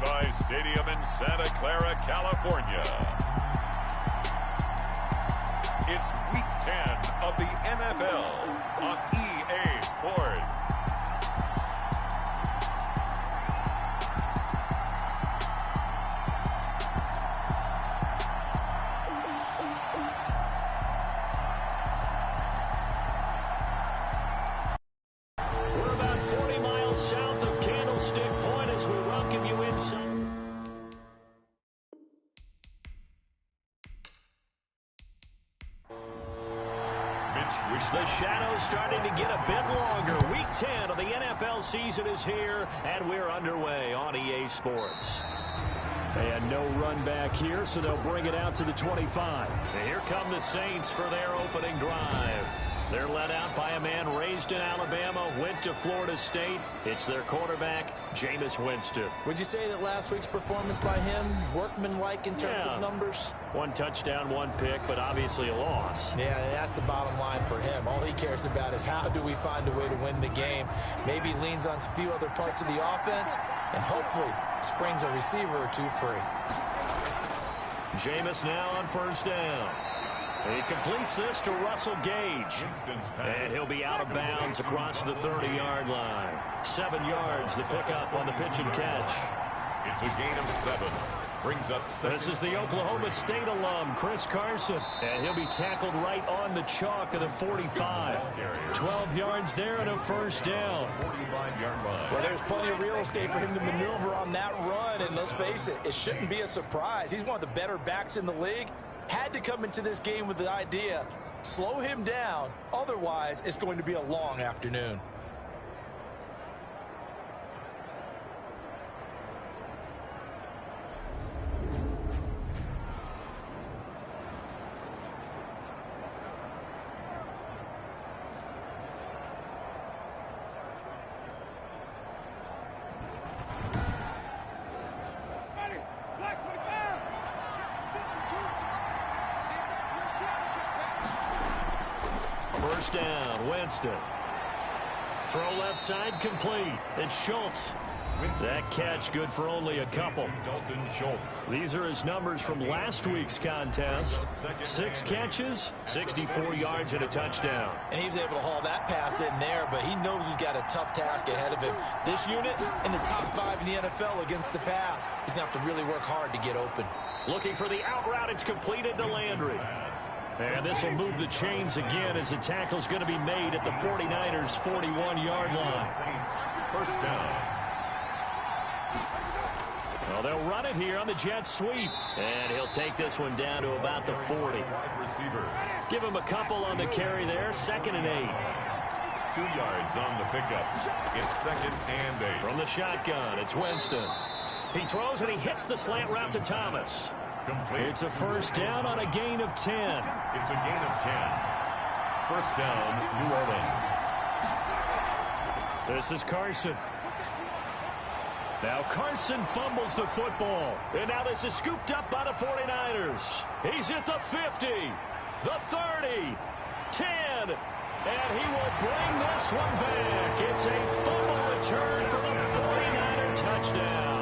Levi Stadium in Santa Clara, California. It's Week 10 of the NFL on EA Sports. We're about 40 miles south of Candlestick Point as we welcome you inside. The shadow's starting to get a bit longer. Week 10 of the NFL season is here, and we're underway on EA Sports. And no run back here, so they'll bring it out to the 25. And here come the Saints for their opening drive. They're led out by a man raised in Alabama, went to Florida State. It's their quarterback, Jameis Winston. Would you say that last week's performance by him, workmanlike in terms of numbers? 1 touchdown, 1 pick, but obviously a loss. Yeah, that's the bottom line for him. All he cares about is how do we find a way to win the game. Maybe leans on a few other parts of the offense, and hopefully springs a receiver or two free. Jameis now on first down. He completes this to Russell Gage. And he'll be out of bounds across the 30-yard line. 7 yards, the pickup on the pitch and catch. It's a gain of 7. Brings up 7. This is the Oklahoma State alum, Chris Carson. And he'll be tackled right on the chalk of the 45. 12 yards there and a first down. 45-yard line. Well, there's plenty of real estate for him to maneuver on that run. And let's face it, it shouldn't be a surprise. He's one of the better backs in the league. Had to come into this game with the idea, slow him down. Otherwise, it's going to be a long afternoon. First down, Winston. Throw left side complete. It's Schultz. That catch good for only a couple. Dalton Schultz. These are his numbers from last week's contest. 6 catches, 64 yards, and a touchdown. And he was able to haul that pass in there, but he knows he's got a tough task ahead of him. This unit in the top 5 in the NFL against the pass. He's going to have to really work hard to get open. Looking for the out route. It's completed to Landry. And this will move the chains again as the tackle's going to be made at the 49ers' 41-yard line. First down. Well, they'll run it here on the jet sweep. And he'll take this one down to about the 40. Give him a couple on the carry there. 2nd and 8. 2 yards on the pickup. It's 2nd and 8. From the shotgun, it's Winston. He throws and he hits the slant route to Thomas. Complete. It's a first down on a gain of 10. It's a gain of 10. First down, New Orleans. This is Carson. Now Carson fumbles the football. And now this is scooped up by the 49ers. He's at the 50, the 30, 10, and he will bring this one back. It's a fumble return for the 49er touchdown.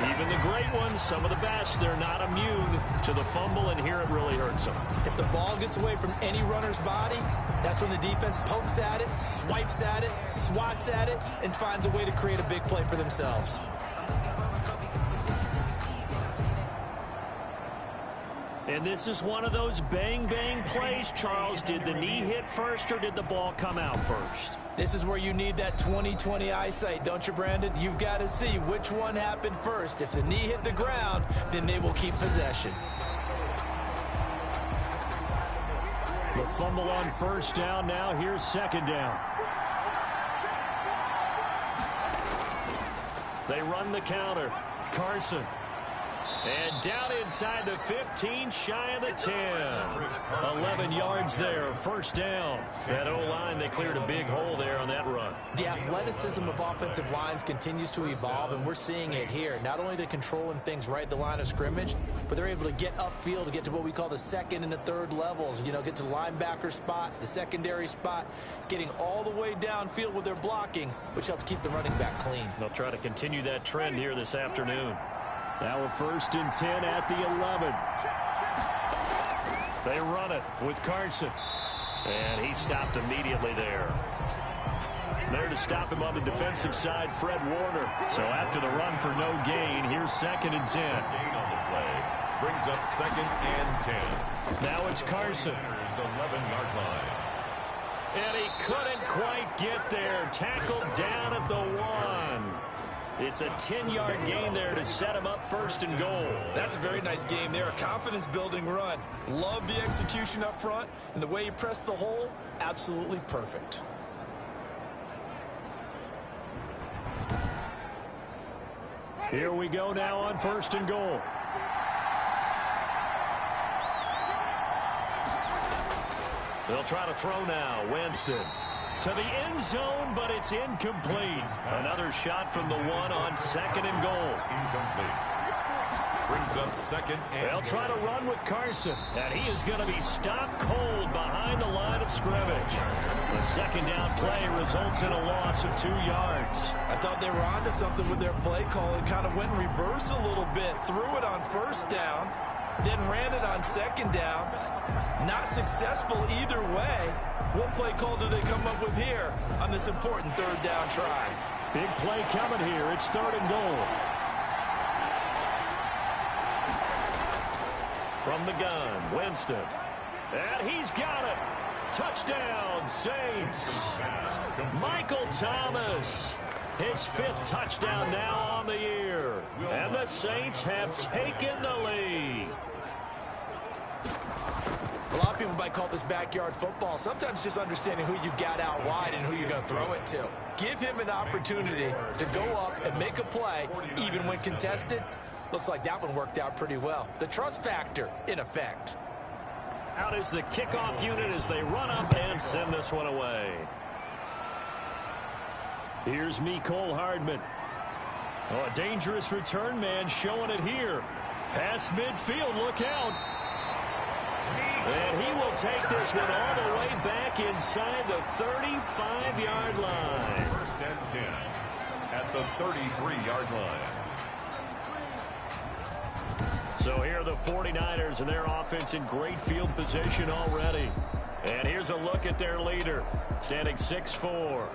Even the great ones, some of the best, they're not immune to the fumble, and here it really hurts them. If the ball gets away from any runner's body, that's when the defense pokes at it, swipes at it, swats at it, and finds a way to create a big play for themselves. And this is one of those bang-bang plays, Charles. Did the knee hit first or did the ball come out first? This is where you need that 20/20 eyesight, don't you, Brandon? You've got to see which one happened first. If the knee hit the ground, then they will keep possession. The fumble on first down. Now here's 2nd down. They run the counter. Carson. And down inside the 15, shy of the 10. 11 yards there, first down. That O-line, they cleared a big hole there on that run. The athleticism of offensive lines continues to evolve, and we're seeing it here. Not only are they controlling things right at the line of scrimmage, but they're able to get upfield to get to what we call the second and the third levels. You know, get to the linebacker spot, the secondary spot, getting all the way downfield with their blocking, which helps keep the running back clean. They'll try to continue that trend here this afternoon. Now a 1st and 10 at the 11. They run it with Carson. And he stopped immediately there. There to stop him on the defensive side, Fred Warner. So after the run for no gain, here's 2nd and 10. Gain on the play brings up 2nd and 10. Now it's Carson. 11-yard line. And he couldn't quite get there. Tackled down at the 1. It's a 10-yard gain there to set him up 1st and goal. That's a very nice game there. A confidence-building run. Love the execution up front. And the way he pressed the hole, absolutely perfect. Here we go now on 1st and goal. They'll try to throw now. Winston to the end zone, but it's incomplete. Another shot from the 1 on 2nd and goal. Incomplete. Brings up 2nd and They'll try to run with Carson, and he is going to be stopped cold behind the line of scrimmage. The 2nd down play results in a loss of 2 yards. I thought they were onto something with their play call and kind of went in reverse a little bit. Threw it on 1st down, then ran it on 2nd down. Not successful either way. What play call do they come up with here on this important 3rd down try? Big play coming here. It's 3rd and goal. From the gun, Winston. And he's got it. Touchdown, Saints. Michael Thomas. His 5th touchdown now on the year. And the Saints have taken the lead. A lot of people might call this backyard football. Sometimes just understanding who you've got out wide and who you're going to throw it to. Give him an opportunity to go up and make a play, even when contested. Looks like that one worked out pretty well. The trust factor in effect. Out is the kickoff unit as they run up and send this one away. Here's Mecole Hardman. Oh, a dangerous return man showing it here. Past midfield, look out. And he will take this one all the way back inside the 35-yard line. 1st and 10 at the 33-yard line. So here are the 49ers and their offense in great field position already. And here's a look at their leader, standing 6'4".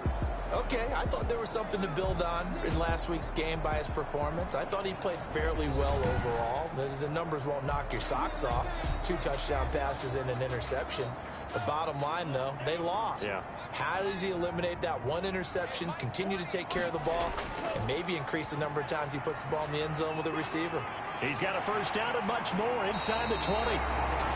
Okay, I thought there was something to build on in last week's game by his performance. I thought he played fairly well overall. The numbers won't knock your socks off. 2 touchdown passes and an interception. The bottom line, though, they lost. Yeah. How does he eliminate that 1 interception, continue to take care of the ball, and maybe increase the number of times he puts the ball in the end zone with a receiver? He's got a 1st down and much more inside the 20.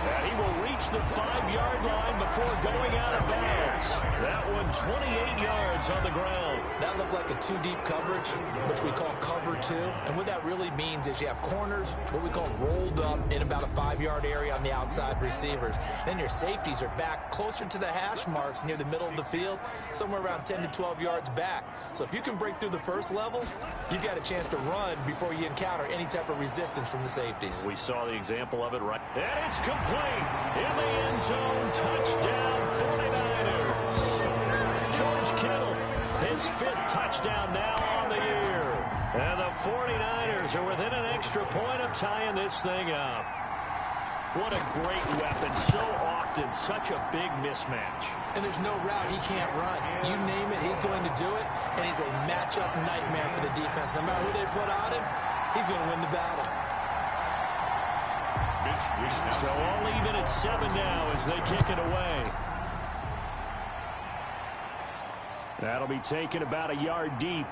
And he will reach the 5-yard line before going out of bounds. That one 28 yards on the ground. That looked like a 2-deep coverage, which we call cover 2. And what that really means is you have corners, what we call rolled up in about a 5-yard area on the outside receivers. Then your safeties are back closer to the hash marks near the middle of the field, somewhere around 10 to 12 yards back. So if you can break through the 1st level, you've got a chance to run before you encounter any type of resistance from the safeties. We saw the example of it right. And it's complete. In the end zone, touchdown 49ers. George Kittle, his 5th touchdown now on the year. And the 49ers are within an extra point of tying this thing up. What a great weapon. So often, such a big mismatch. And there's no route he can't run. You name it, he's going to do it. And he's a matchup nightmare for the defense. No matter who they put on him, he's going to win the battle. So all even at 7 now as they kick it away. That'll be taken about a yard deep.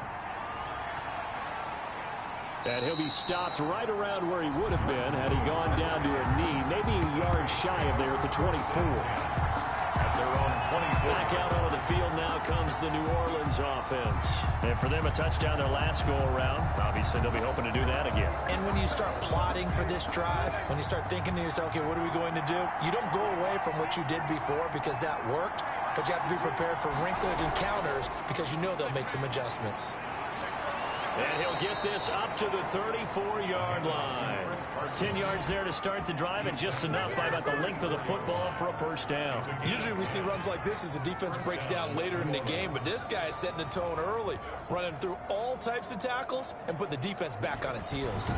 And he'll be stopped right around where he would have been had he gone down to a knee, maybe a yard shy of there at the 24. At their own Back out onto the field now comes the New Orleans offense. And for them, a touchdown their last go-around. Obviously, they'll be hoping to do that again. And when you start plotting for this drive, when you start thinking to yourself, okay, what are we going to do? You don't go away from what you did before because that worked, but you have to be prepared for wrinkles and counters because you know they'll make some adjustments. And he'll get this up to the 34-yard line. 10 yards there to start the drive, and just enough by about the length of the football for a first down. Usually we see runs like this as the defense breaks down later in the game, but this guy is setting the tone early, running through all types of tackles and put the defense back on its heels.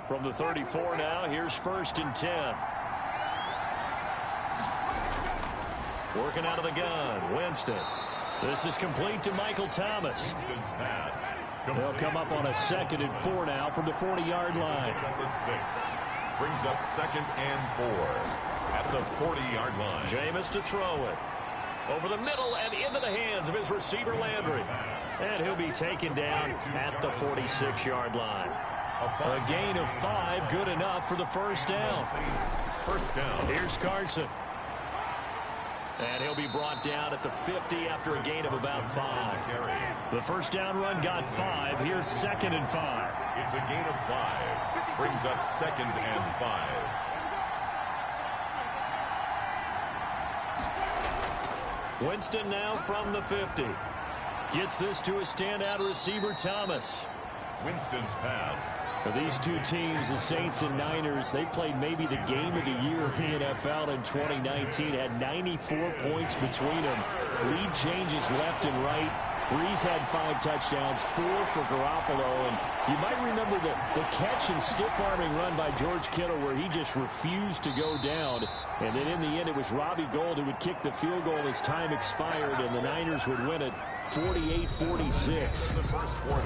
From the 34 now, here's 1st and 10. Working out of the gun, Winston. This is complete to Michael Thomas. They'll come up on a 2nd and 4 now from the 40-yard line. Brings up 2nd and 4 at the 40-yard line. Jameis to throw it. Over the middle and into the hands of his receiver, Landry. And he'll be taken down at the 46-yard line. A gain of 5, good enough for the first down. First down. Here's Carson. And he'll be brought down at the 50 after a gain of about 5. The first down run got 5. Here's 2nd and 5. It's a gain of 5. Brings up 2nd and 5. Winston now from the 50. Gets this to a standout receiver, Thomas. Winston's pass. For these two teams, the Saints and Niners, they played maybe the game of the year in the NFL in 2019. Had 94 points between them. Lead changes left and right. Breeze had 5 touchdowns, 4 for Garoppolo. And you might remember the catch and stiff-arming run by George Kittle where he just refused to go down. And then in the end, it was Robbie Gould who would kick the field goal as time expired, and the Niners would win it 48-46.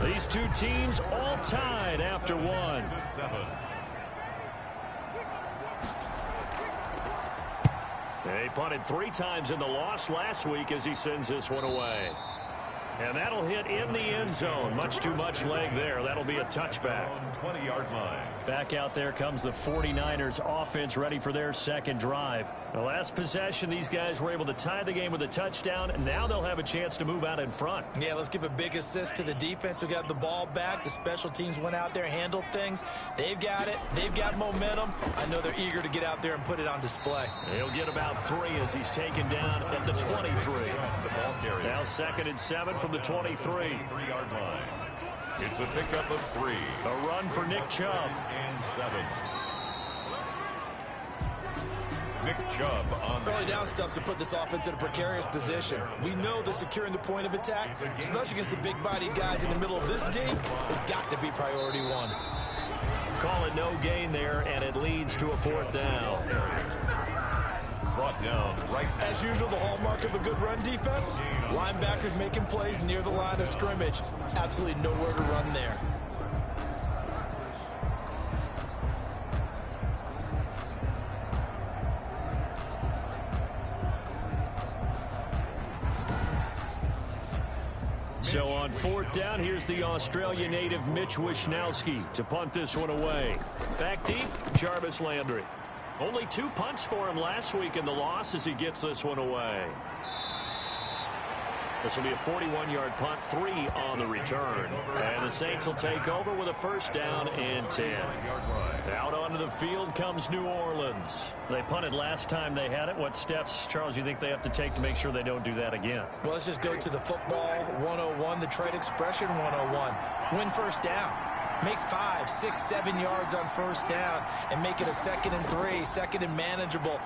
These two teams all tied after 1. He punted 3 times in the loss last week as he sends this one away. And that'll hit in the end zone. Much too much leg there. That'll be a touchback. 20-yard line. Back out there comes the 49ers offense ready for their second drive. The last possession, these guys were able to tie the game with a touchdown, and now they'll have a chance to move out in front. Yeah, let's give a big assist to the defense who got the ball back. The special teams went out there, handled things. They've got it. They've got momentum. I know they're eager to get out there and put it on display. He'll get about 3 as he's taken down at the 23. Now 2nd and 7 from the 23. 3-yard line. It's a pickup of 3. A run for Nick Chubb. And 7. Nick Chubb on Early down stuffs to put this offense in a precarious position. We know that securing the point of attack, especially against the big-bodied guys in the middle of this D, has got to be priority 1. Call it no gain there, and it leads to a 4th down. Brought down right now. As usual, the hallmark of a good run defense, linebackers making plays near the line of scrimmage. Absolutely nowhere to run there. So on 4th down, here's the Australia native Mitch Wishnowsky to punt this one away. Back deep, Jarvis Landry. Only 2 punts for him last week in the loss as he gets this one away. This will be a 41-yard punt, 3 on the return. And the Saints will take over with a first down and 10. Out onto the field comes New Orleans. They punted last time they had it. What steps, Charles, you think they have to take to make sure they don't do that again? Well, let's just go to the football 101, the trade expression 101. Win first down. Make 5, 6, 7 yards on first down and make it a 2nd and 3, 2nd and manageable.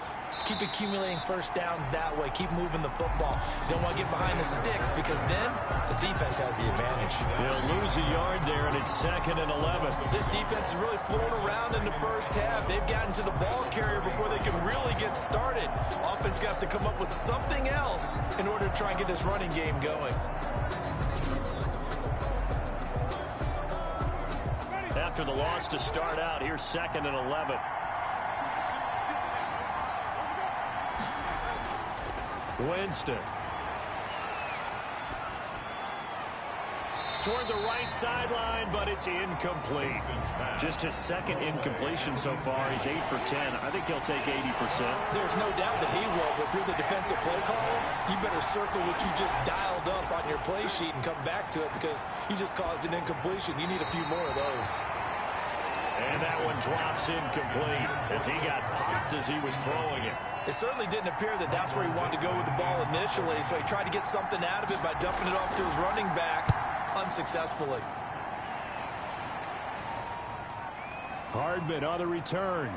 Keep accumulating first downs that way. Keep moving the football. You don't want to get behind the sticks because then the defense has the advantage. They'll lose a yard there, and it's 2nd and 11. This defense is really flown around in the first half. They've gotten to the ball carrier before they can really get started. Offense got to come up with something else in order to try and get this running game going. After the loss to start out, here's 2nd and 11. Winston. toward the right sideline, but it's incomplete. Just his second incompletion so far. He's 8 for 10. I think he'll take 80%. There's no doubt that he will, but if you're the defensive play caller, you better circle what you just dialed up on your play sheet and come back to it because you just caused an incompletion. You need a few more of those. And that one drops incomplete as he got popped as he was throwing it. It certainly didn't appear that that's where he wanted to go with the ball initially, so he tried to get something out of it by dumping it off to his running back unsuccessfully. Hardman on the return.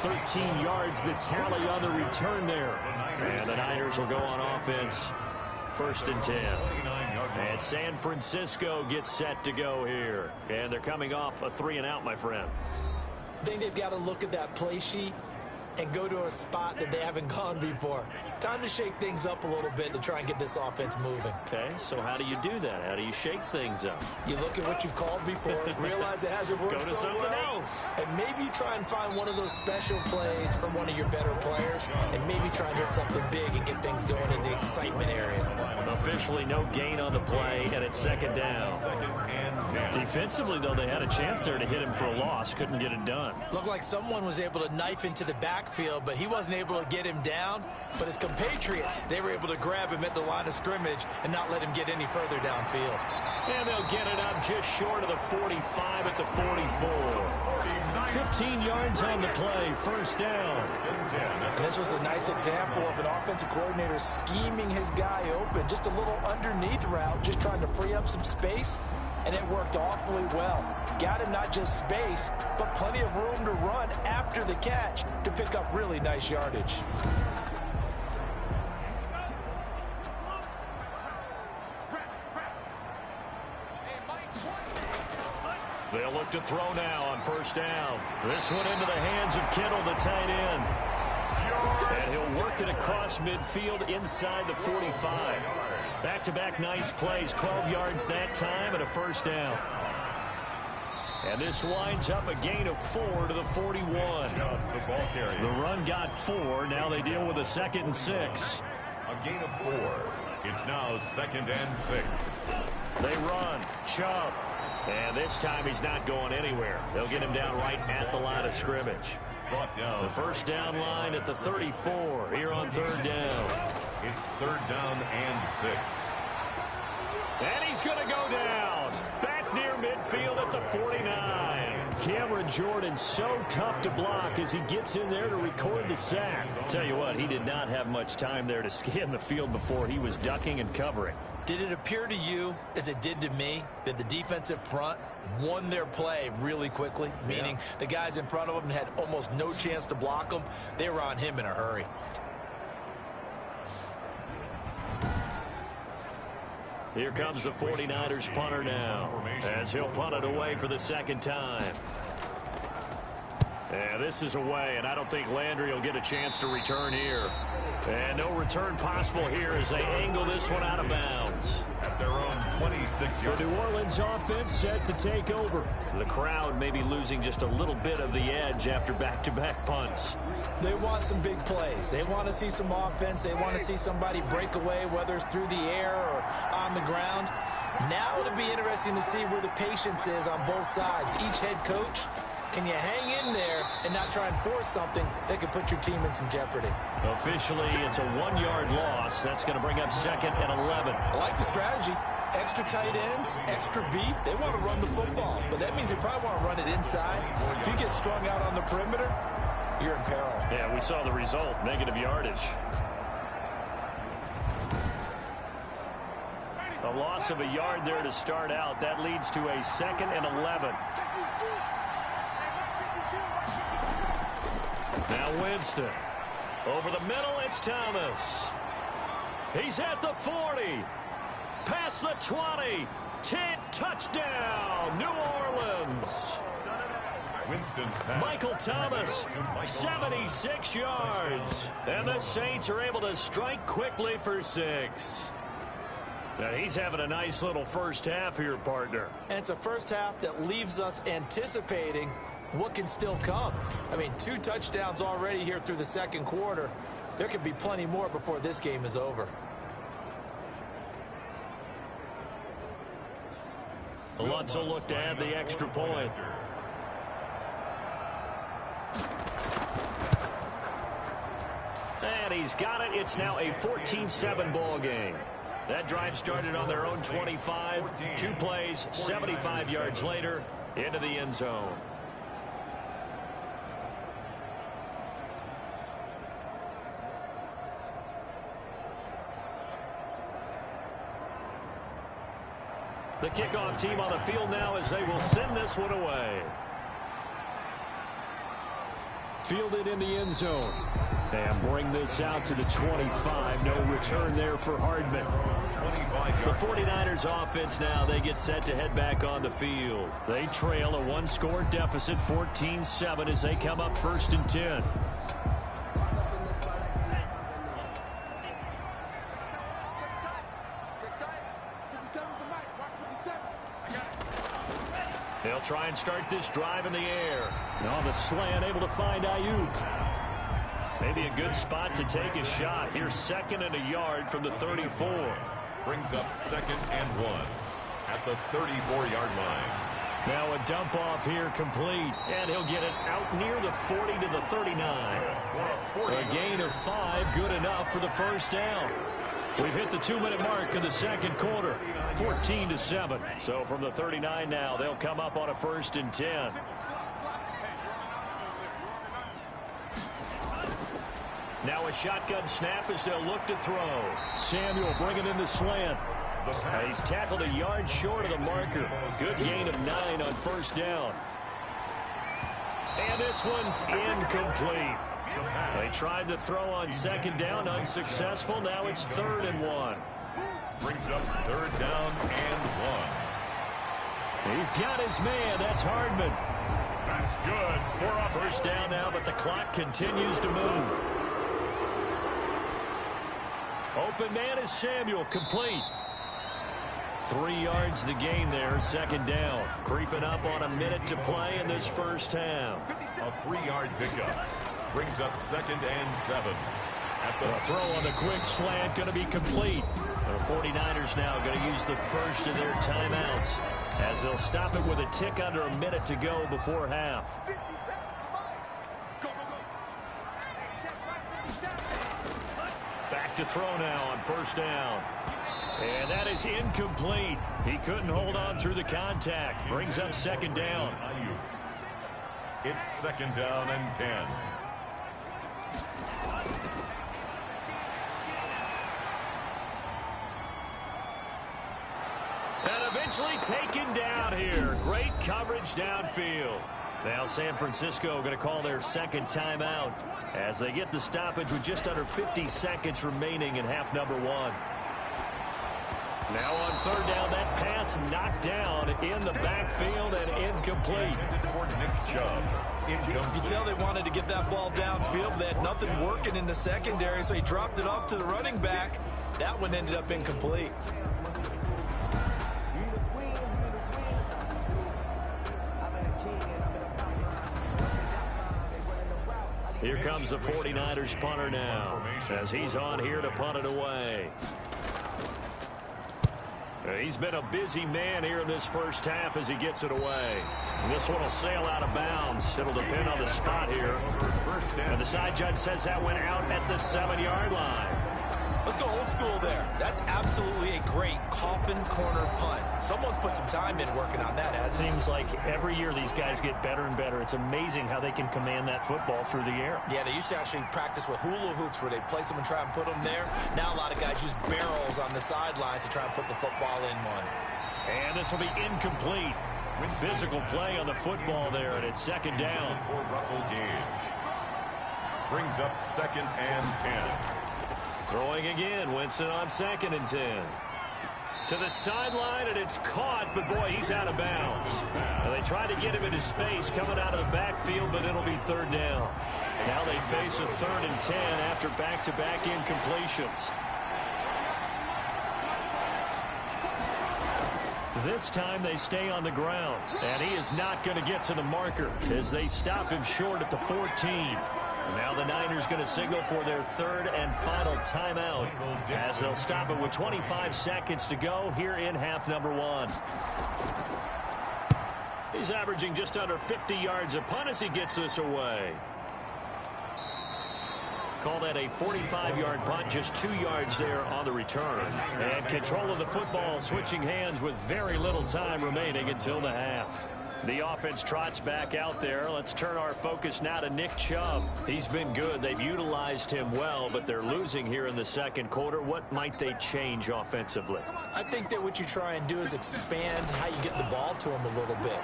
13 yards the tally on the return there. And the Niners will go on offense. 1st and 10. And San Francisco gets set to go here. And they're coming off a 3-and-out, my friend. I think they've got to look at that play sheet and go to a spot that they haven't gone before. Time to shake things up a little bit to try and get this offense moving. Okay, so how do you do that? How do you shake things up? You look at what you've called before, realize it hasn't worked go to so something well, else. and maybe you try and find one of those special plays from one of your better players, and maybe try and hit something big and get things going in the excitement area. Officially no gain on the play, and it's 2nd down. Defensively, though, they had a chance there to hit him for a loss. Couldn't get it done. Looked like someone was able to knife into the backfield, but he wasn't able to get him down. But his compatriots, they were able to grab him at the line of scrimmage and not let him get any further downfield. And they'll get it up just short of the 45 at the 44. 15 yards on the play, 1st down. And this was a nice example of an offensive coordinator scheming his guy open. Just a little underneath route, just trying to free up some space. And it worked awfully well. Got him not just space, but plenty of room to run after the catch to pick up really nice yardage. They'll look to throw now on 1st down. This one into the hands of Kittle, the tight end. And he'll work it across midfield inside the 45. Back-to-back nice plays, 12 yards that time and a 1st down. And this winds up a gain of 4 to the 41. The run got 4. Now they deal with a 2nd and 6. A gain of 4. It's now 2nd and 6. They run. Chubb. And this time he's not going anywhere. They'll get him down right at the line of scrimmage. Brought down. The 1st down line at the 34 here on 3rd down. It's 3rd down and 6. And he's going to go down. Back near midfield at the 49. Cameron Jordan so tough to block as he gets in there to record the sack. Tell you what, he did not have much time there to scan the field before he was ducking and covering. Did it appear to you, as it did to me, that the defensive front won their play really quickly? Meaning the guys in front of them had almost no chance to block them. They were on him in a hurry. Here comes the 49ers punter now, as he'll punt it away for the 2nd time. And this is away, and I don't think Landry will get a chance to return here. And no return possible here as they angle this one out of bounds. At their own 26-yard. The New Orleans offense set to take over. The crowd may be losing just a little bit of the edge after back-to-back punts. They want some big plays. They want to see some offense. They want to see somebody break away, whether it's through the air or on the ground. Now it'll be interesting to see where the patience is on both sides. Each head coach, can you hang in there and not try and force something that could put your team in some jeopardy? Officially, it's a 1-yard loss. That's going to bring up 2nd and 11. I like the strategy. Extra tight ends, extra beef. They want to run the football, but that means they probably want to run it inside. If you get strung out on the perimeter, you're in peril. Yeah, we saw the result, negative yardage. A loss of a yard there to start out. That leads to a 2nd and 11. Now Winston. Over the middle, it's Thomas. He's at the 40. Past the 20. 10. Touchdown, New Orleans. Winston's pass. Michael Thomas, 76 yards. And the Saints are able to strike quickly for 6. Now he's having a nice little first half here, partner. And it's a first half that leaves us anticipating what can still come. I mean, 2 touchdowns already here through the 2nd quarter. There could be plenty more before this game is over. Lutz will look to add the extra point. And he's got it. It's now a 14-7 ball game. That drive started on their own 25. 2 plays, 75 yards later, into the end zone. The kickoff team on the field now as they will send this one away. Fielded in the end zone. And bring this out to the 25. No return there for Hardman. The 49ers offense now, they get set to head back on the field. They trail a 1-score deficit, 14-7, as they come up 1st and 10. They'll try and start this drive in the air. And on the slant, able to find Ayuk. Maybe a good spot to take a shot. Here's 2nd and a yard from the 34. Brings up 2nd and 1 at the 34-yard line. Now a dump off here complete. And he'll get it out near the 40 to the 39. A gain of 5, good enough for the first down. We've hit the 2-minute mark in the 2nd quarter. 14-7. So from the 39 now, they'll come up on a 1st and 10. Now a shotgun snap as they'll look to throw. Samuel bringing in the slant. He's tackled a yard short of the marker. Good gain of 9 on 1st down. And this one's incomplete. They tried to throw on 2nd down, unsuccessful. Now it's 3rd and 1. Brings up 3rd down and 1. He's got his man. That's Hardman. That's good. 1st down now, but the clock continues to move. Open man is Samuel, complete. 3 yards the gain there, 2nd down. Creeping up on a minute to play in this first half. A 3-yard pickup. Brings up 2nd and 7. At the throw on the quick slant going to be complete. The 49ers now going to use the first of their timeouts as they'll stop it with a tick under a minute to go before half. Back to throw now on 1st down. And that is incomplete. He couldn't hold on through the contact. Brings up 2nd down. It's 2nd down and 10. And eventually taken down here. Great coverage downfield. Now San Francisco going to call their 2nd timeout as they get the stoppage with just under 50 seconds remaining in half number 1. Now on 3rd down, that pass knocked down in the backfield and incomplete. You can tell they wanted to get that ball downfield. They had nothing working in the secondary, so he dropped it off to the running back. That one ended up incomplete. Here comes the 49ers punter now as he's on here to punt it away. He's been a busy man here in this first half as he gets it away. And this one will sail out of bounds. It'll depend on the spot here. And the side judge says that went out at the 7-yard line. Let's go old school there. That's absolutely a great coffin corner punt. Someone's put some time in working on that. It seems like every year these guys get better and better. It's amazing how they can command that football through the air. Yeah, they used to actually practice with hula hoops where they place them and try and put them there. Now a lot of guys use barrels on the sidelines to try and put the football in one. And this will be incomplete. With physical play on the football there, and it's 2nd down. For Russell Gage. Brings up 2nd and 10. Throwing again, Winston on 2nd and 10. To the sideline, and it's caught, but boy, he's out of bounds. Now they tried to get him into space coming out of the backfield, but it'll be 3rd down. Now they face a 3rd and 10 after back-to-back incompletions. This time they stay on the ground, and he is not going to get to the marker as they stop him short at the 14. Now the Niners going to signal for their third and final timeout as they'll stop it with 25 seconds to go here in half number one. He's averaging just under 50 yards a punt as he gets this away. Call that a 45-yard punt, just 2 yards there on the return. And control of the football switching hands with very little time remaining until the half. The offense trots back out there. Let's turn our focus now to Nick Chubb. He's been good. They've utilized him well, but they're losing here in the second quarter. What might they change offensively? I think that what you try and do is expand how you get the ball to him a little bit.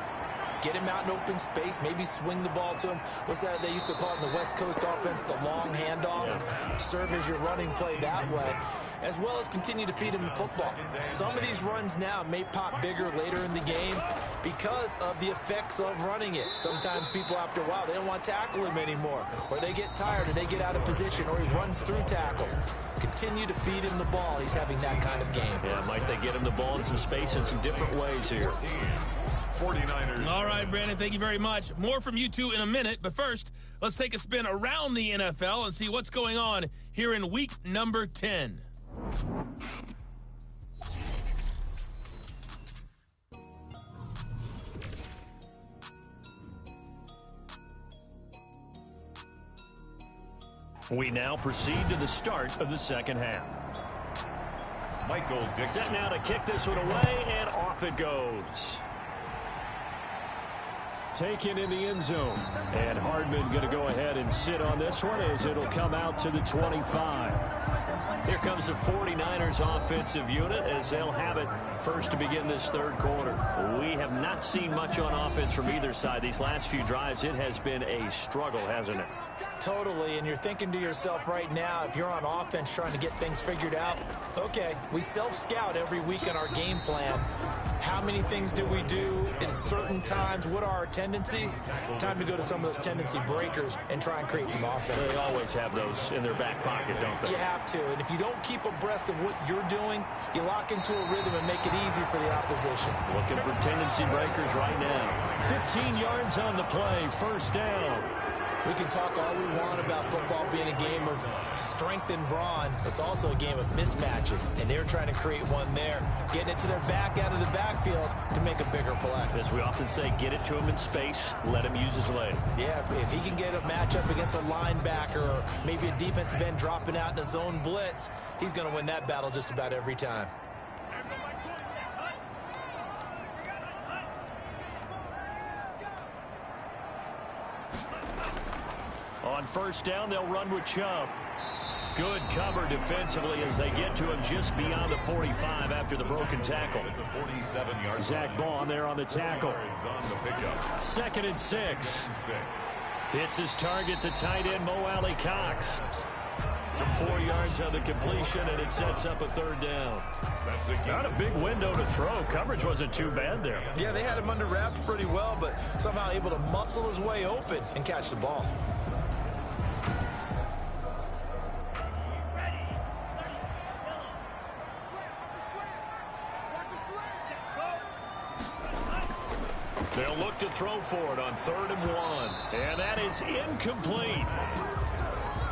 Get him out in open space, maybe swing the ball to him. What's that they used to call it in the West Coast offense, the long handoff? Yeah. Serve as your running play that way, as well as continue to feed him the football. Some of these runs now may pop bigger later in the game because of the effects of running it. Sometimes people, after a while, they don't want to tackle him anymore, or they get tired, or they get out of position, or he runs through tackles. Continue to feed him the ball. He's having that kind of game. Yeah, might they get him the ball in some space in some different ways here. 49ers. All right, Brandon, thank you very much. More from you two in a minute, but first, let's take a spin around the NFL and see what's going on here in week number 10. We now proceed to the start of the second half. Michael Dixon. Set now to kick this one away, and off it goes. Taken in the end zone. And Hardman going to go ahead and sit on this one as it'll come out to the 25. Here comes the 49ers offensive unit as they'll have it first to begin this third quarter. We have not seen much on offense from either side. These last few drives, it has been a struggle, hasn't it? Totally, and you're thinking to yourself right now, if you're on offense trying to get things figured out, okay, we self-scout every week in our game plan. How many things do we do at certain times? What are our tendencies? Time to go to some of those tendency breakers and try and create some offense. They always have those in their back pocket, don't they? You have to, and if you don't keep abreast of what you're doing, you lock into a rhythm and make it easy for the opposition. Looking for tendency breakers right now. 15 yards on the play, first down. We can talk all we want about football being a game of strength and brawn. It's also a game of mismatches, and they're trying to create one there, getting it to their back out of the backfield to make a bigger play. As we often say, get it to him in space, let him use his leg. Yeah, if he can get a matchup against a linebacker or maybe a defensive end dropping out in a zone blitz, he's going to win that battle just about every time. On first down, they'll run with Chubb. Good cover defensively as they get to him just beyond the 45 after the broken tackle. Zach Bond there on the tackle. Second and 6. Hits his target, the tight end, Mo Alley Cox. From 4 yards on the completion, and it sets up a third down. Not a big window to throw. Coverage wasn't too bad there. Yeah, they had him under wraps pretty well, but somehow able to muscle his way open and catch the ball. They'll look to throw for it on 3rd and 1. And that is incomplete.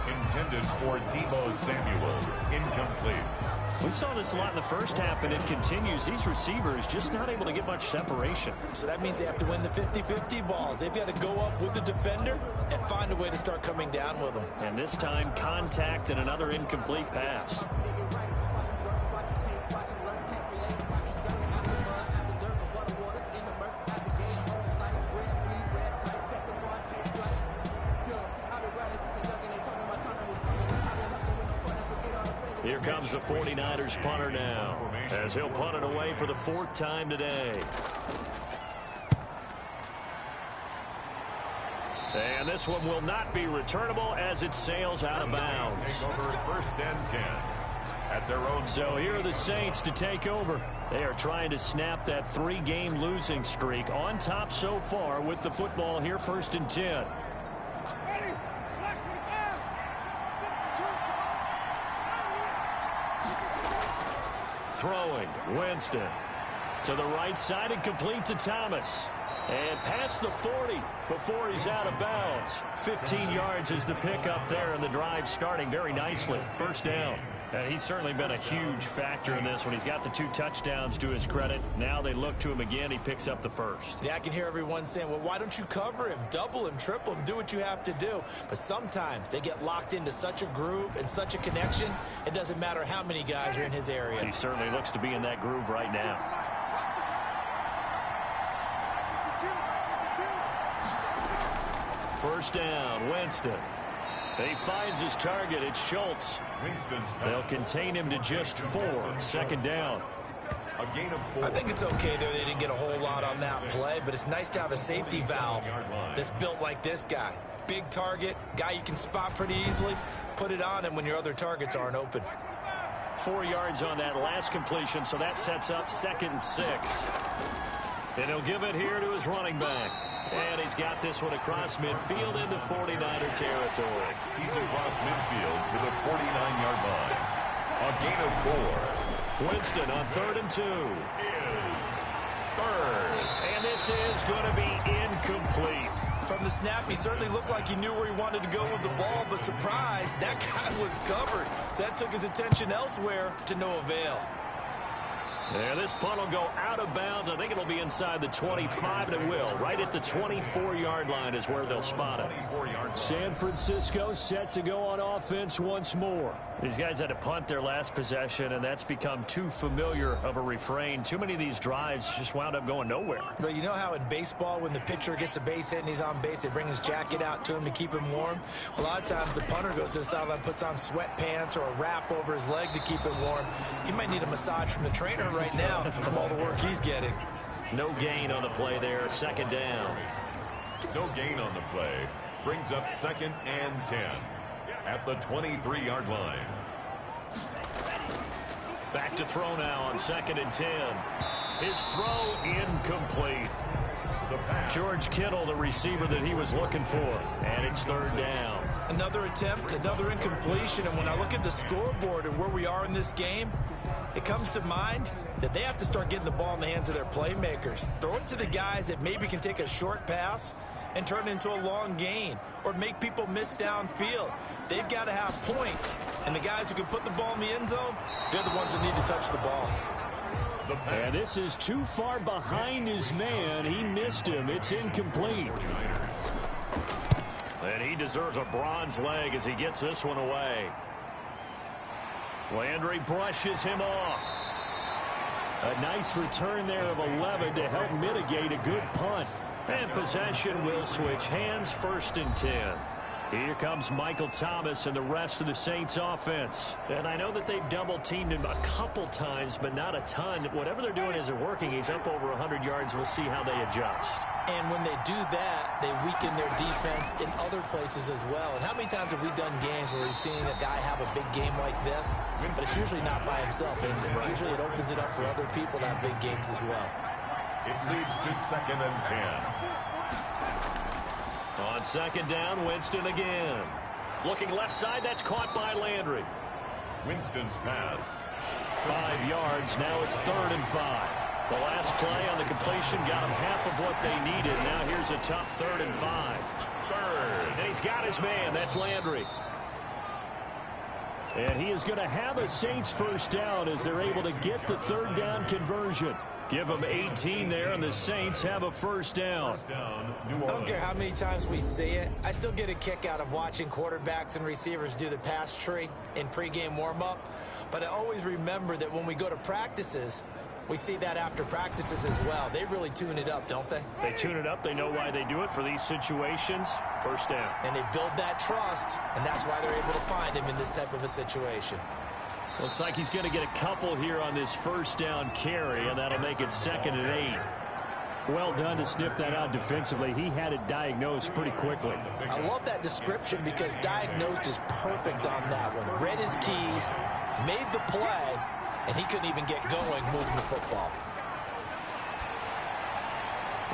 Intended for Deebo Samuel. Incomplete. We saw this a lot in the first half, and it continues. These receivers just not able to get much separation. So that means they have to win the 50-50 balls. They've got to go up with the defender and find a way to start coming down with them. And this time, contact and another incomplete pass. Here comes the 49ers punter now, as he'll punt it away for the 4th time today. And this one will not be returnable as it sails out of bounds. Take over 1st and 10 at their own. So here are the Saints to take over. They are trying to snap that 3-game losing streak on top so far with the football here, 1st and 10. Throwing, Winston. To the right side and complete to Thomas. And past the 40 before he's out of bounds. 15 yards is the pickup there, and the drive starting very nicely. First down. And he's certainly been a huge factor in this when he's got the 2 touchdowns to his credit. Now they look to him again. He picks up the first. Yeah, I can hear everyone saying, well, why don't you cover him, double him, triple him, do what you have to do. But sometimes they get locked into such a groove and such a connection, it doesn't matter how many guys are in his area. He certainly looks to be in that groove right now. First down, Winston. He finds his target. It's Schultz. They'll contain him to just 4. Second down. A gain of 4. I think it's okay there. They didn't get a whole lot on that play, but it's nice to have a safety valve that's built like this guy. Big target, guy you can spot pretty easily. Put it on him when your other targets aren't open. 4 yards on that last completion, so that sets up 2nd and 6. And he'll give it here to his running back. And he's got this one across midfield into 49er territory. He's across midfield to the 49-yard line. A gain of 4. Winston on 3rd and 2. Is third. And this is going to be incomplete. From the snap, he certainly looked like he knew where he wanted to go with the ball, but surprise, that guy was covered. So that took his attention elsewhere to no avail. Yeah, this punt will go out of bounds. I think it'll be inside the 25, and it will. Right at the 24-yard line is where they'll spot it. San Francisco set to go on offense once more. These guys had to punt their last possession, and that's become too familiar of a refrain. Too many of these drives just wound up going nowhere. But you know how in baseball, when the pitcher gets a base hit and he's on base, they bring his jacket out to him to keep him warm? A lot of times the punter goes to the sideline, puts on sweatpants or a wrap over his leg to keep him warm. He might need a massage from the trainer right now from all the work he's getting. No gain on the play there. Second down. No gain on the play. Brings up 2nd and 10 at the 23-yard line. Back to throw now on 2nd and 10. His throw incomplete. George Kittle, the receiver that he was looking for. And it's 3rd down. Another attempt, another incompletion. And when I look at the scoreboard and where we are in this game, it comes to mind that they have to start getting the ball in the hands of their playmakers. Throw it to the guys that maybe can take a short pass and turn it into a long gain or make people miss downfield. They've got to have points. And the guys who can put the ball in the end zone, they're the ones that need to touch the ball. And this is too far behind his man. He missed him. It's incomplete. And he deserves a bronze leg as he gets this one away. Landry brushes him off. A nice return there of 11 to help mitigate a good punt. And possession will switch hands. 1st and 10. Here comes Michael Thomas and the rest of the Saints offense. And I know that they've double-teamed him a couple times, but not a ton. Whatever they're doing isn't working. He's up over 100 yards. We'll see how they adjust. And when they do that, they weaken their defense in other places as well. And how many times have we done games where we've seen a guy have a big game like this, but it's usually not by himself, is it? Usually it opens it up for other people to have big games as well. It leads to 2nd and 10. On 2nd down, Winston again. Looking left side, that's caught by Landry. Winston's pass. 5 yards, now it's 3rd and 5. The last play on the completion got him half of what they needed. Now here's a tough 3rd and 5. And he's got his man, that's Landry. And he is going to have a Saints first down as they're able to get the 3rd down conversion. Give them 18 there, and the Saints have a first down. I don't care how many times we see it. I still get a kick out of watching quarterbacks and receivers do the pass tree in pregame warm-up. But I always remember that when we go to practices, we see that after practices as well. They really tune it up, don't they? They tune it up. They know why they do it for these situations. First down. And they build that trust, and that's why they're able to find him in this type of a situation. Looks like he's going to get a couple here on this first down carry, and that'll make it 2nd and 8. Well done to sniff that out defensively. He had it diagnosed pretty quickly. I love that description because diagnosed is perfect on that one. Read his keys, made the play, and he couldn't even get going moving the football.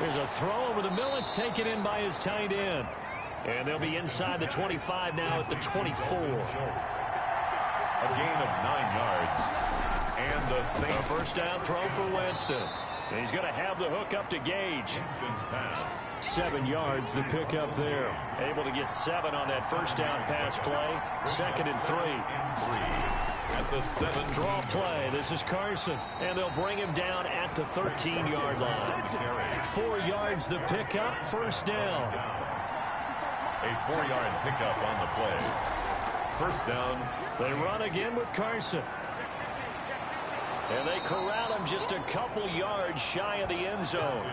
There's a throw over the middle. It's taken in by his tight end. And they'll be inside the 25 now at the 24. A gain of 9 yards. And the Saints. A first down throw for Winston. He's going to have the hook up to Gage. Winston's pass. 7 yards, the pickup there. Able to get 7 on that first down pass play. 2nd and 3. At the 7. Draw play. This is Carson. And they'll bring him down at the 13-yard line. 4 yards, the pickup. First down. A 4-yard pickup on the play. First down. They run again with Carson. And they corral him just a couple yards shy of the end zone.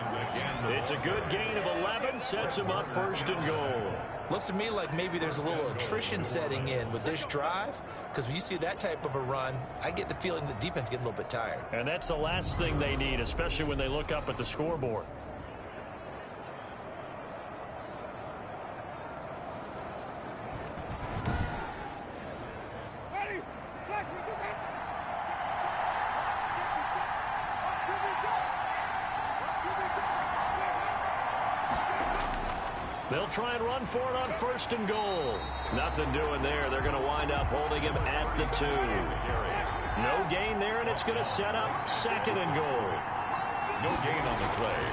It's a good gain of 11. Sets him up 1st and goal. Looks to me like maybe there's a little attrition setting in with this drive, because when you see that type of a run, I get the feeling the defense getting a little bit tired. And that's the last thing they need, especially when they look up at the scoreboard. They'll try and run for it on 1st and goal. Nothing doing there. They're going to wind up holding him at the 2. No gain there, and it's going to set up 2nd and goal. No gain on the play.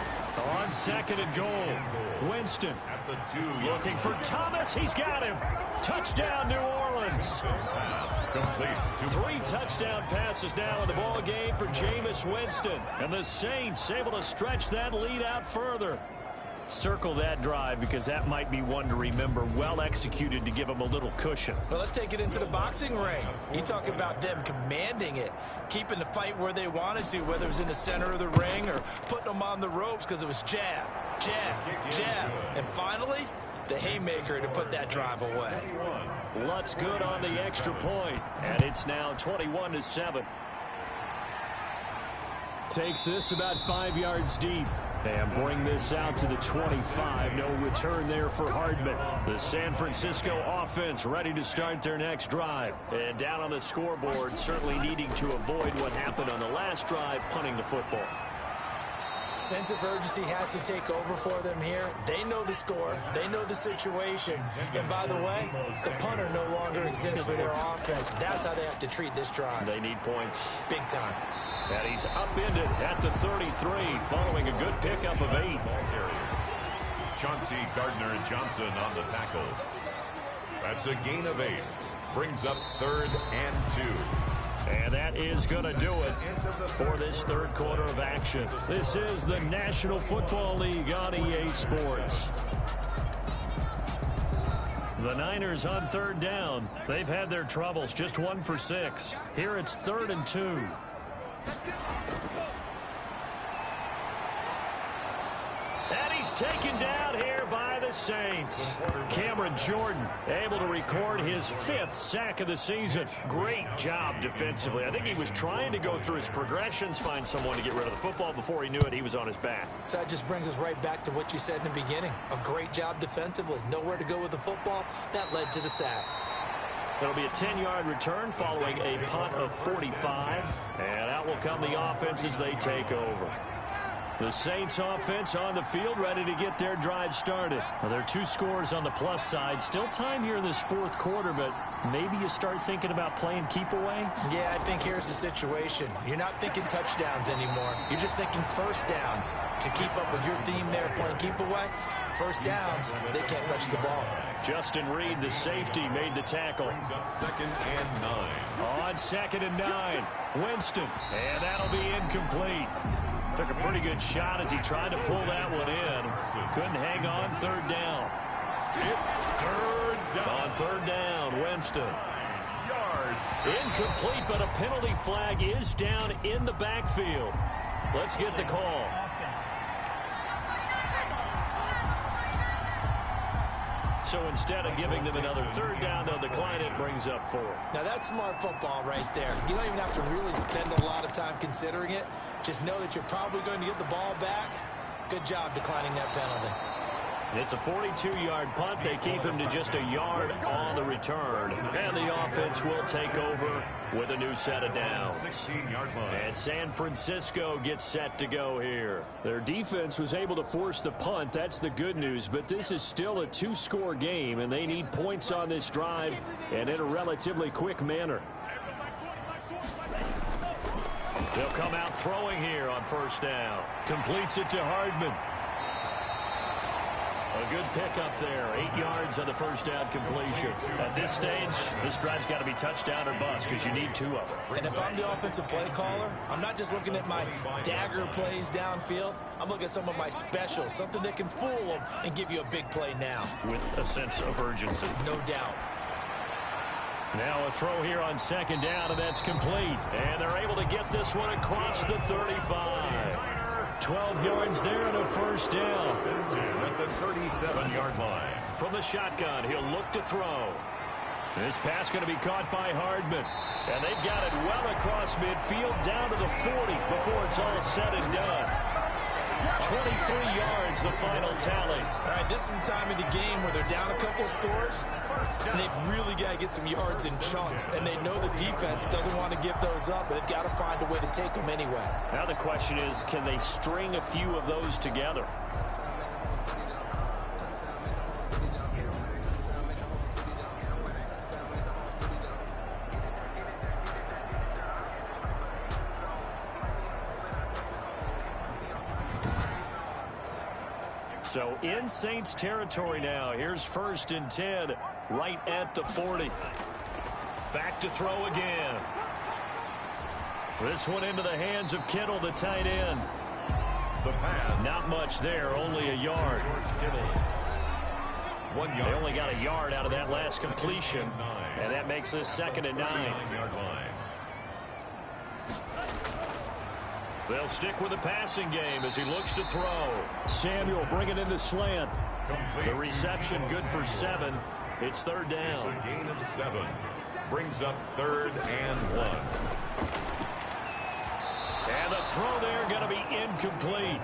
On 2nd and goal, Winston At the 2. looking for Thomas. He's got him. Touchdown, New Orleans. Pass complete. 3 touchdown passes now in the ball game for Jameis Winston. And the Saints able to stretch that lead out further. Circle that drive because that might be one to remember. Well executed to give them a little cushion. Well, let's take it into the boxing ring. You talk about them commanding it, keeping the fight where they wanted to, whether it was in the center of the ring or putting them on the ropes because it was jab, jab, jab. And finally, the haymaker to put that drive away. Lutz good on the extra point, and it's now 21-7. Takes this about 5 yards deep. And bring this out to the 25. No return there for Hardman. The San Francisco offense ready to start their next drive. And down on the scoreboard, certainly needing to avoid what happened on the last drive, punting the football. Sense of urgency has to take over for them here. They know the score. They know the situation. And by the way, the punter no longer exists for their offense. That's how they have to treat this drive. They need points. Big time. And he's upended at the 33 following a good pickup of 8. Chauncey Gardner-Johnson on the tackle. That's a gain of 8. Brings up 3rd and 2. And that is going to do it for this 3rd quarter of action. This is the National Football League on EA Sports. The Niners on 3rd down. They've had their troubles, just 1 for 6. Here it's 3rd and 2. And he's taken down here by the Saints. Cameron Jordan able to record his 5th sack of the season. Great job defensively. I think he was trying to go through his progressions, find someone to get rid of the football. Before he knew it, he was on his back. So that just brings us right back to what you said in the beginning. A great job defensively. Nowhere to go with the football. That led to the sack. It'll be a 10-yard return following a punt of 45. And out will come the offense as they take over. The Saints offense on the field ready to get their drive started. Well, there are 2 scores on the plus side. Still time here in this 4th quarter, but maybe you start thinking about playing keep away? Yeah, I think here's the situation. You're not thinking touchdowns anymore. You're just thinking first downs. To keep up with your theme there, playing keep away, first downs, they can't touch the ball. Justin Reed, the safety, made the tackle. Brings up 2nd and 9. On 2nd and 9, Winston, and that'll be incomplete. Took a pretty good shot as he tried to pull that one in. Couldn't hang on. 3rd down. On 3rd down, Winston. Incomplete, but a penalty flag is down in the backfield. Let's get the call. So instead of giving them another 3rd down, they'll decline it. Brings up 4. Now that's smart football right there. You don't even have to really spend a lot of time considering it. Just know that you're probably going to get the ball back. Good job declining that penalty. It's a 42-yard punt. They keep him to just a yard on the return. And the offense will take over with a new set of downs. 16-yard line. And San Francisco gets set to go here. Their defense was able to force the punt. That's the good news. But this is still a 2-score game, and they need points on this drive and in a relatively quick manner. They'll come out throwing here on first down. Completes it to Hardman. A good pickup there. 8 yards on the first down completion. At this stage, this drive's got to be touchdown or bust because you need 2 of them. And if I'm the offensive play caller, I'm not just looking at my dagger plays downfield. I'm looking at some of my specials, something that can fool them and give you a big play now. With a sense of urgency. No doubt. Now a throw here on second down, and that's complete. And they're able to get this one across the 35. 12 yards there and a first down. At the 37-yard line. From the shotgun, he'll look to throw. This pass going to be caught by Hardman. And they've got it well across midfield down to the 40 before it's all said and done. 23 yards, the final tally. All right, this is the time of the game where they're down a couple of scores, and they've really got to get some yards in chunks. And they know the defense doesn't want to give those up, but they've got to find a way to take them anyway. Now the question is, can they string a few of those together? So in Saints territory now. Here's 1st and 10 right at the 40. Back to throw again. This one into the hands of Kittle, the tight end. The pass. Not much there, only a yard. 1 yard. They only got a yard out of that last completion, and that makes this 2nd and 9. 9-yard line. They'll stick with the passing game as he looks to throw. Samuel bringing in the slant. The reception good for 7. It's 3rd down. A gain of 7. Brings up 3rd and 1. And the throw there going to be incomplete.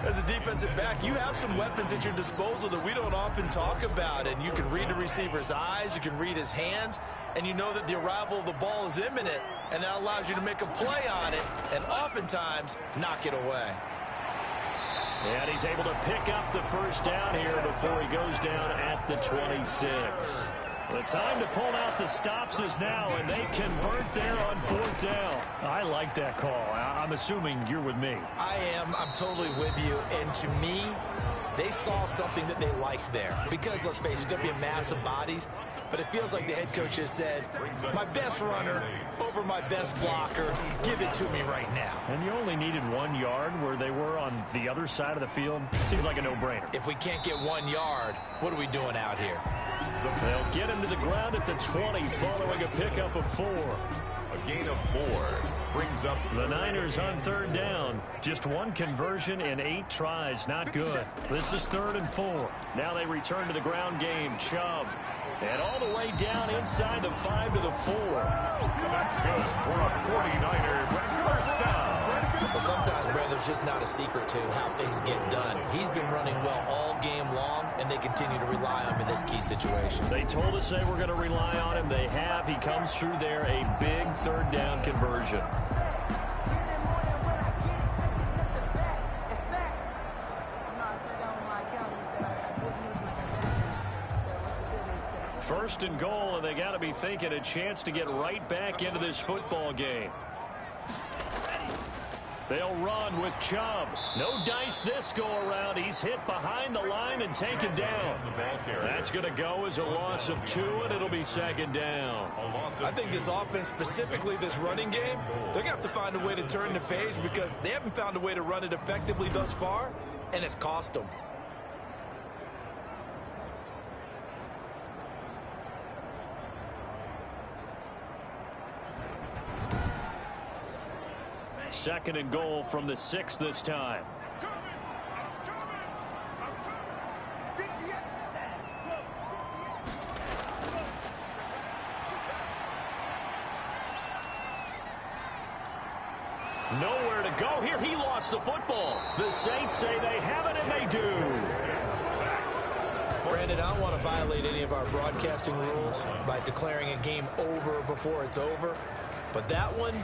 As a defensive back, you have some weapons at your disposal that we don't often talk about. And you can read the receiver's eyes, you can read his hands, and you know that the arrival of the ball is imminent, and that allows you to make a play on it and oftentimes knock it away. And he's able to pick up the first down here before he goes down at the 26. The time to pull out the stops is now, and they convert there on 4th down. I like that call. I'm assuming you're with me. I am. I'm totally with you. And to me, they saw something that they liked there. Because, let's face it, it's going to be a mass of bodies. But it feels like the head coach has said, my best runner over my best blocker, give it to me right now. And you only needed 1 yard where they were on the other side of the field. Seems like a no-brainer. If we can't get 1 yard, what are we doing out here? They'll get him to the ground at the 20 following a pickup of 4. A gain of 4 brings up the Niners on 3rd down. Just 1 conversion in 8 tries. Not good. This is 3rd and 4. Now they return to the ground game. Chubb. And all the way down inside the 5 to the 4. That's good for a 49er first down. Well, sometimes, Brad, there's just not a secret to how things get done. He's been running well all game long, and they continue to rely on him in this key situation. They told us they were going to rely on him. They have. He comes through there, a big 3rd down conversion. First and goal, and they got to be thinking a chance to get right back into this football game. They'll run with Chubb. No dice this go-around. He's hit behind the line and taken down. That's going to go as a loss of 2, and it'll be 2nd down. I think this offense, specifically this running game, they're going to have to find a way to turn the page because they haven't found a way to run it effectively thus far, and it's cost them. Second and goal from the 6 this time. Nowhere to go here. He lost the football. The Saints say they have it, and they do. Brandon, I don't want to violate any of our broadcasting rules by declaring a game over before it's over. But that one,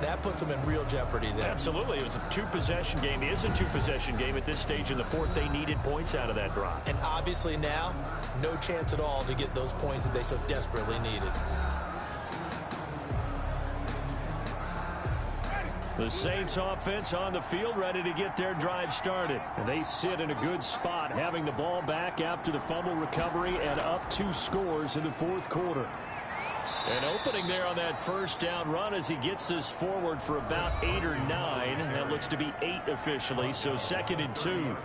that puts them in real jeopardy there. Absolutely. It was a 2-possession game. It is a 2-possession game at this stage in the 4th. They needed points out of that drive. And obviously now, no chance at all to get those points that they so desperately needed. The Saints offense on the field, ready to get their drive started. And they sit in a good spot, having the ball back after the fumble recovery and up 2 scores in the fourth quarter. And opening there on that first down run as he gets this forward for about 8 or 9. That looks to be 8 officially, so 2nd and 2.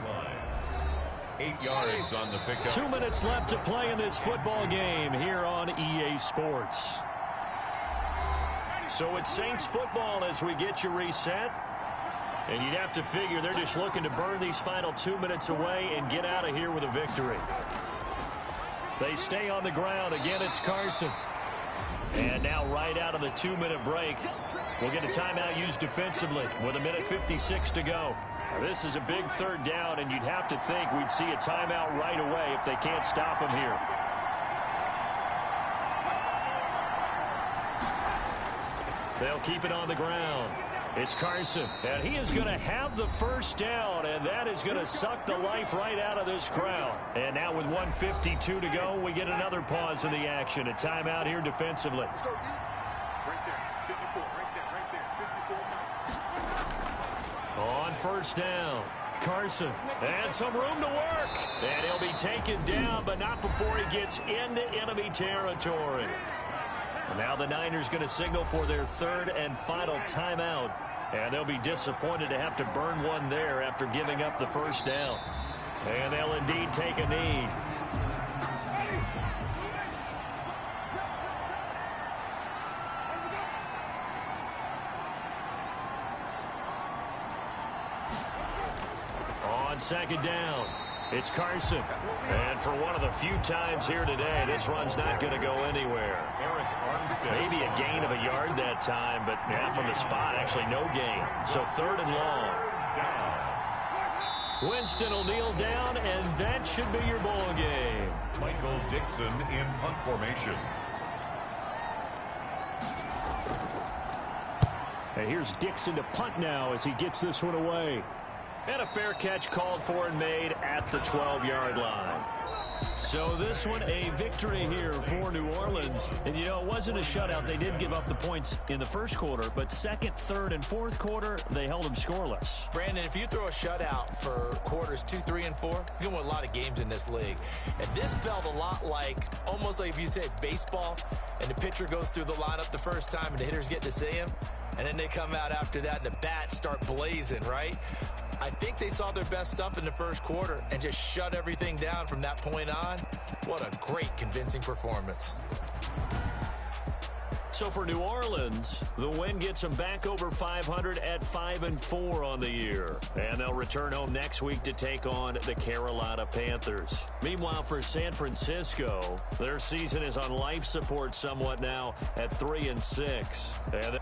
8 yards on the pickup. 2 minutes left to play in this football game here on EA Sports. So it's Saints football as we get you reset. And you'd have to figure they're just looking to burn these final 2 minutes away and get out of here with a victory. They stay on the ground. Again, it's Carson. And now right out of the 2-minute break, we'll get a timeout used defensively with 1:56 to go. This is a big 3rd down, and you'd have to think we'd see a timeout right away if they can't stop him here. They'll keep it on the ground. It's Carson, and he is going to have the first down, and that is going to suck the life right out of this crowd. And now with 1:52 to go, we get another pause in the action. A timeout here defensively. Let's go, D. Right there. 54. Right there. On first down, Carson, and some room to work. And he'll be taken down, but not before he gets into enemy territory. Now the Niners going to signal for their 3rd and final timeout. And they'll be disappointed to have to burn one there after giving up the first down. And they'll indeed take a knee. On 2nd down, it's Carson. And for one of the few times here today, this run's not going to go anywhere. Maybe a gain of a yard that time, but yeah, from the spot, actually no gain. So 3rd and long. Winston will kneel down, and that should be your ball game. Michael Dixon in punt formation. And here's Dixon to punt now as he gets this one away. And a fair catch called for and made at the 12-yard line. So this one, a victory here for New Orleans. And, you know, it wasn't a shutout. They did give up the points in the first quarter, but 2nd, 3rd, and 4th quarter, they held them scoreless. Brandon, if you throw a shutout for quarters 2, 3, and 4, you're going to win a lot of games in this league. And this felt a lot like, almost like if you say baseball, and the pitcher goes through the lineup the first time, and the hitters get to see him, and then they come out after that, and the bats start blazing, right? I think they saw their best stuff in the first quarter and just shut everything down from that point on. What a great, convincing performance. So for New Orleans, the win gets them back over 500 at 5-4 on the year. And they'll return home next week to take on the Carolina Panthers. Meanwhile, for San Francisco, their season is on life support somewhat now at 3-6. And